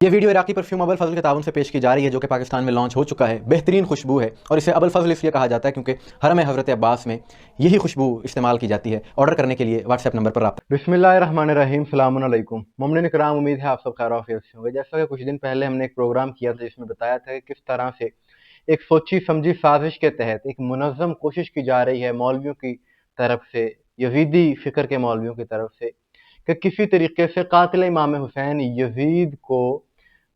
ये video Iraqi perfume Abul फजल के ताउन से पेश की जा रही है, जो कि पाकिस्तान में लॉन्च हो चुका है। बेहतरीन खुशबू है और इसे अबुल फजल इसलिए कहा जाता है क्योंकि हरम हज़रत अब्बास में यही खुशबू इस्तेमाल की जाती है। ऑर्डर करने के लिए व्हाट्सएप नंबर पर रब्ता। बिस्मिल्लाहिर्रहमानिर्रहीम, सलामुन अलैकुम। मुमिनीन किराम, उम्मीद है आप सब खैर आफियत से होंगे। जैसा कि कुछ दिन पहले हमने एक प्रोग्राम किया था जिसमें बताया था कि किस तरह से एक सोची समझी साजिश के तहत एक मुनज़्ज़म कोशिश की जा रही है मौलवियों की तरफ से, यजीदी फ़िक्र के मौलवियों की तरफ से, कि किसी तरीके से कातिल इमाम हुसैन यजीद को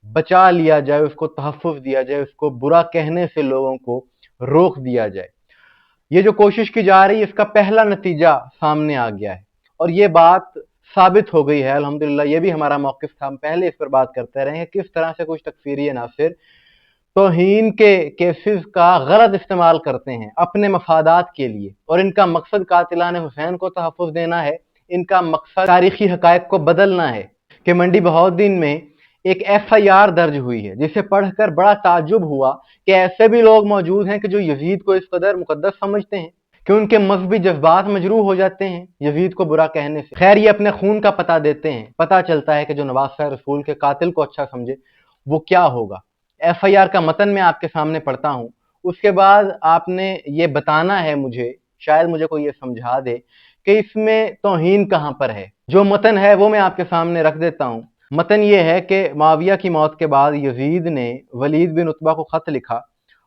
बचा लिया जाए, उसको तहफ़्फ़ुज़ दिया जाए, उसको बुरा कहने से लोगों को रोक दिया जाए। ये जो कोशिश की जा रही है इसका पहला नतीजा सामने आ गया है और ये बात साबित हो गई है अल्हम्दुलिल्लाह। ये भी हमारा मौक़िफ़ था, हम पहले इस पर बात करते रहे हैं किस तरह से कुछ तकफ़ीरी अनासिर तौहीन के केसेस का गलत इस्तेमाल करते हैं अपने मफादात के लिए, और इनका मकसद कातिलान हुसैन को तहफ़्फ़ुज़ देना है। इनका मकसद तारीखी हक़ाइक़ को बदलना है कि मंडी बहाउद्दीन में एक FIR दर्ज हुई है जिसे पढ़कर बड़ा ताज्जुब हुआ कि ऐसे भी लोग मौजूद हैं कि जो यजीद को इस कदर मुकद्दस समझते हैं कि उनके मजहबी जज्बात मजरूह हो जाते हैं यजीद को बुरा कहने से। खैर, ये अपने खून का पता देते हैं। पता चलता है कि जो नवाज शाह रसूल के कातिल को अच्छा समझे वो क्या होगा। FIR का मतन मैं आपके सामने पढ़ता हूँ, उसके बाद आपने ये बताना है मुझे, शायद मुझे कोई ये समझा दे कि इसमें तौहीन कहाँ पर है। जो मतन है वो मैं आपके सामने रख देता हूँ। मतन ये है कि मुआविया की मौत के बाद यजीद ने वलीद बिन उतबा को खत लिखा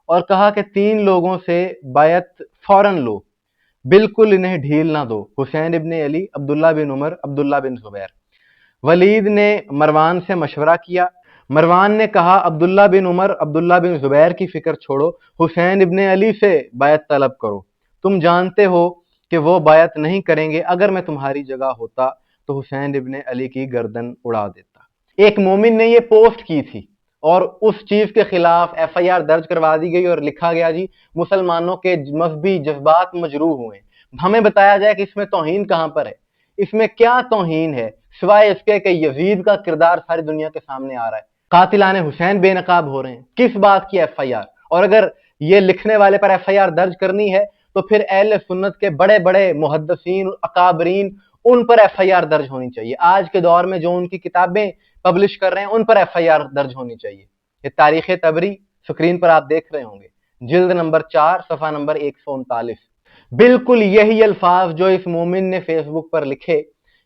और कहा कि 3 लोगों से बायत फौरन लो, बिल्कुल इन्हें ढील ना दो। हुसैन इब्ने अली, अब्दुल्ला बिन उमर, अब्दुल्ला बिन जुबैर। वलीद ने मरवान से मशवरा किया। मरवान ने कहा, अब्दुल्ला बिन उमर, अब्दुल्ला बिन जुबैर की फिक्र छोड़ो, हुसैन इब्ने अली से बायत तलब करो। तुम जानते हो कि वो बायत नहीं करेंगे। अगर मैं तुम्हारी जगह होता तो हुसैन इब्ने अली की गर्दन उड़ा देता। एक मोमिन ने ये पोस्ट की थी और उस चीज के खिलाफ FIR दर्ज करवा दी गई और लिखा गया, जी मुसलमानों के मजहबी जज्बात मजरूह हुए। हमें बताया जाए कि इसमें तौहीन कहां पर है, इसमें क्या तौहीन है सिवाय इसके कि यजीद का किरदार सारी दुनिया के सामने आ रहा है, कातिलाने हुसैन बेनकाब हो रहे हैं। किस बात की FIR? और अगर ये लिखने वाले पर FIR दर्ज करनी है तो फिर अहले सुन्नत के बड़े बड़े मुहद्दिसीन अकाबरीन उन पर FIR दर्ज होनी चाहिए। आज के दौर में जो उनकी किताबें पब्लिश कर रहे हैं उन पर FIR दर्ज होनी चाहिए। ये तारीख तबरी स्क्रीन पर आप देख रहे होंगे, जिल्द नंबर 4 सफ़ा नंबर 139। बिल्कुल यही अल्फाज जो इस मोमिन ने फेसबुक पर लिखे,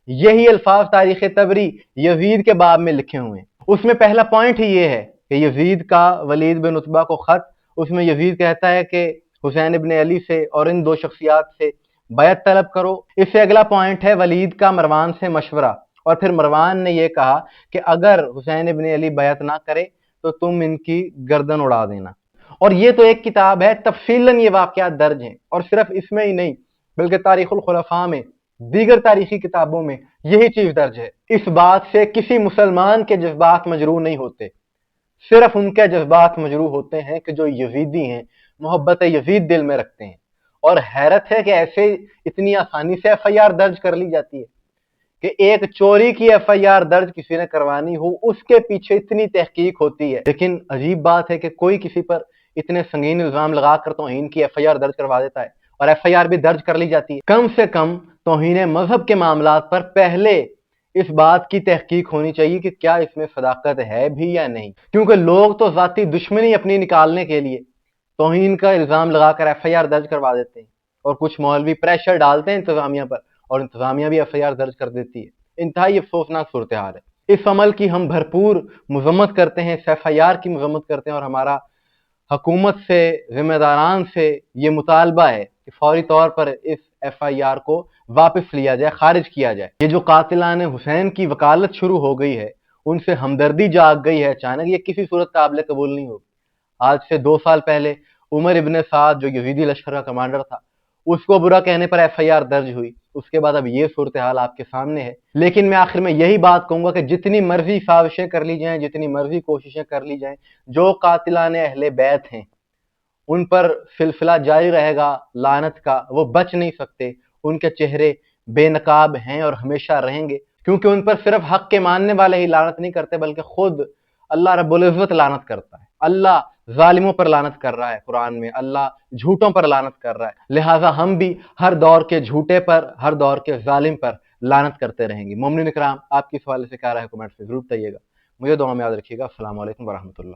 यही अल्फाज तारीख तबरी यजीद के बाब में लिखे हुए हैं। उसमें पहला पॉइंट ही ये है कि यजीद का वलीद बिन उतबा को खत, उसमें यजीद कहता है कि हुसैन इब्ने अली से और इन 2 शख्सियात से बैत तलब करो। इससे अगला पॉइंट है वलीद का मरवान से मशवरा, और फिर मरवान ने यह कहा कि अगर हुसैन इब्ने अली बैत ना करे तो तुम इनकी गर्दन उड़ा देना। और ये तो एक किताब है, तफसीलन ये वाकयात दर्ज हैं, और सिर्फ इसमें ही नहीं बल्कि तारीखुल खुलफा में, दीगर तारीखी किताबों में यही चीज दर्ज है। इस बात से किसी मुसलमान के जज्बात मजरूह नहीं होते, सिर्फ उनके जज्बात मजरूह होते हैं कि जो यजीदी हैं, मोहब्बत यजीद दिल में रखते हैं। और हैरत है कि ऐसे इतनी आसानी से FIR दर्ज कर ली जाती है कि एक चोरी की FIR दर्ज किसी ने करवानी हो उसके पीछे इतनी तहकीक होती है। लेकिन अजीब बात है कि कोई किसी पर इतने संगीन इल्जाम लगाकर तौहीन की FIR दर्ज करवा देता है और FIR भी दर्ज कर ली जाती है। कम से कम तौहीन मजहब के मामलात पर पहले इस बात की तहकीक होनी चाहिए कि क्या इसमें सदाकत है भी या नहीं, क्योंकि लोग तो जाती दुश्मनी अपनी निकालने के लिए तौहीन का इल्जाम लगाकर FIR दर्ज करवा देते हैं, और कुछ मौलवी प्रेशर डालते हैं इंतजामिया पर और इंतजामिया भी FIR दर्ज कर देती है। इंतहाई अफसोसनाक सूरत हाल है। इस अमल की हम भरपूर मजम्मत करते हैं, इस FIR की मजम्मत करते हैं, और हमारा हुकूमत से, जिम्मेदारान से ये मुतालबा है कि फौरी तौर पर इस FIR को वापस लिया जाए, खारिज किया जाए। ये जो कातिलान हुसैन की वकालत शुरू हो गई है, उनसे हमदर्दी जाग गई है अचानक, ये किसी सूरत काबिल कबूल नहीं होगी। आज से 2 साल पहले उमर इब्ने साद जो यजीदी लश्कर का कमांडर था, उसको बुरा कहने पर FIR दर्ज हुई। उसके बाद अब ये सूरत हाल आपके सामने है। लेकिन मैं आखिर में यही बात कहूंगा कि जितनी मर्जी साजिशें कर ली जाएं, जितनी मर्जी कोशिशें कर ली जाएं, जो कातिलाने अहले बैत हैं उन पर सिलसिला जारी रहेगा लानत का, वो बच नहीं सकते। उनके चेहरे बेनकाब हैं और हमेशा रहेंगे, क्योंकि उन पर सिर्फ हक के मानने वाले ही लानत नहीं करते बल्कि खुद अल्लाह रब्बुल इज्जत लानत करता है। अल्लाह जालिमों पर लानत कर रहा है कुरान में, अल्लाह झूठों पर लानत कर रहा है। लिहाजा हम भी हर दौर के झूठे पर, हर दौर के जालिम पर लानत करते रहेंगे। मोमिन इकराम, आपकी इस हवाले से क्या राय है, कमेंट से जरूर बताइएगा। مجھے دعا میں یاد رکھیے گا۔ السلام علیکم ورحمۃ اللہ۔